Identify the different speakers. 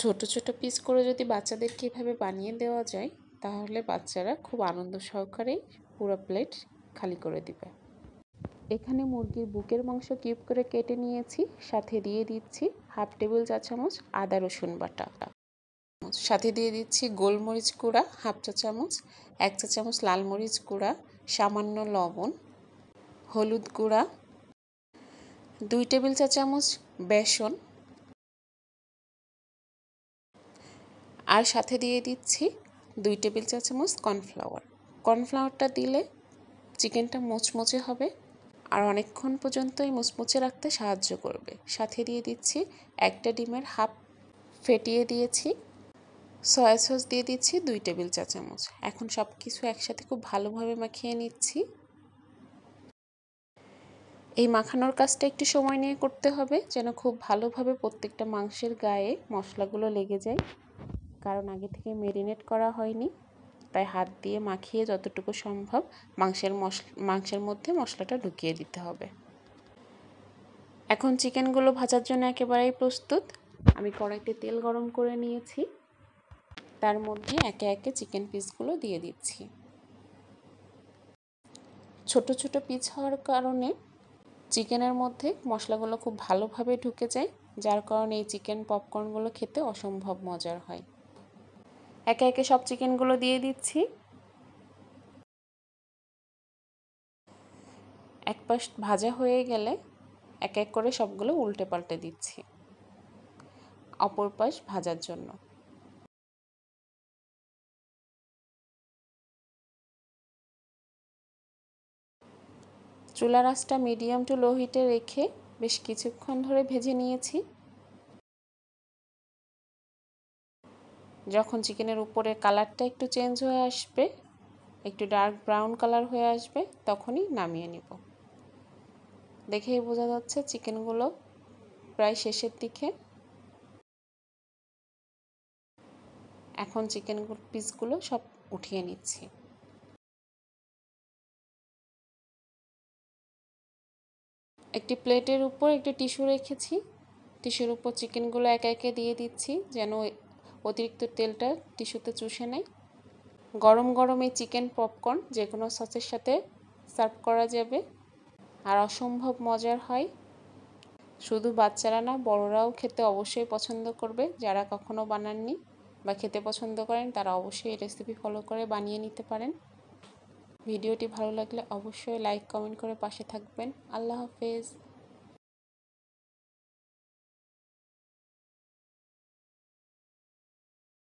Speaker 1: ছোট ছোট পিস করে যদি বাচ্চাদেরকে এভাবে বানিয়ে দেওয়া যায় তাহলে বাচ্চারা খুব আনন্দ সহকারেই পুরো প্লেট খালি করে দিবে। এখানে মুরগির বুকের মাংস কিউব করে কেটে নিয়েছি, সাথে দিয়ে দিচ্ছি 1/2 টেবিল চা চামচ আদা রসুন বাটা, সাথে দিয়ে দিচ্ছি গোলমরিচ গুঁড়া 1/2 চা চামচ, 1 চা চামচ লাল মরিচ গুঁড়া, সামান্য লবণ, হলুদ গুঁড়া, 2 টেবিল চা চামচ বেসন, আর সাথে দিয়ে দিচ্ছি 2 টেবিল চা চামচ কর্নফ্লাওয়ার। কর্নফ্লাওয়ারটা দিলে চিকেনটা মুচমুচে হবে আর অনেকক্ষণ পর্যন্ত এই মুচমুচে রাখতে সাহায্য করবে। সাথে দিয়ে দিচ্ছি 1টা ডিমের হাফ ফেটিয়ে দিয়েছি, সয়া সস দিয়ে দিচ্ছি 2 টেবিল চা চামচ। এখন সব কিছু একসাথে খুব ভালোভাবে মাখিয়ে নিচ্ছি। এই মাখানোর কাজটা একটু সময় নিয়ে করতে হবে যেন খুব ভালোভাবে প্রত্যেকটা মাংসের গায়ে মশলাগুলো লেগে যায়, কারণ আগে থেকে ম্যারিনেট করা হয়নি, তাই হাত দিয়ে মাখিয়ে যতটুকু সম্ভব মাংসের মধ্যে মশলাটা ঢুকিয়ে দিতে হবে। এখন চিকেনগুলো ভাজার জন্য একেবারেই প্রস্তুত। আমি কড়াইতে তেল গরম করে নিয়েছি, তার মধ্যে একে একে চিকেন পিসগুলো দিয়ে দিচ্ছি। ছোট ছোট পিস হওয়ার কারণে চিকেনের মধ্যে মশলাগুলো খুব ভালোভাবে ঢুকে যায়, যার কারণে এই চিকেন পপকর্নগুলো খেতে অসম্ভব মজার হয়। একে একে সব চিকেনগুলো দিয়ে দিচ্ছি। এক পাশ ভাজা হয়ে গেলে এক এক করে সবগুলো উল্টে পাল্টে দিচ্ছি অপর পাশ ভাজার জন্য। চুলার আঁচটা মিডিয়াম টু লো হিটে রেখে বেশ কিছুক্ষণ ধরে ভেজে নিয়েছি। যখন চিকেনের উপরের কালারটা একটু চেঞ্জ হয়ে আসবে, একটু ডার্ক ব্রাউন কালার হয়ে আসবে, তখনই নামিয়ে নিব। দেখেই বোঝা যাচ্ছে চিকেনগুলো প্রায় শেষের দিকে। এখন চিকেন পিসগুলো সব উঠিয়ে নিচ্ছি। একটি প্লেটের উপর একটি টিস্যু রেখেছি, টিস্যুর উপর চিকেনগুলো একে একে দিয়ে দিচ্ছি যেন অতিরিক্ত তেলটা টিস্যুতে চুষে নেয়। গরম গরম এই চিকেন পপকর্ন যে কোনো সসের সাথে সার্ভ করা যাবে আর অসম্ভব মজার হয়। শুধু বাচ্চারা না, বড়রাও খেতে অবশ্যই পছন্দ করবে। যারা কখনো বানাননি বা খেতে পছন্দ করেন তারা অবশ্যই এই রেসিপি ফলো করে বানিয়ে নিতে পারেন। ভিডিওটি ভালো লাগলে অবশ্যই লাইক কমেন্ট করে পাশে থাকবেন। আল্লাহ হাফেজ।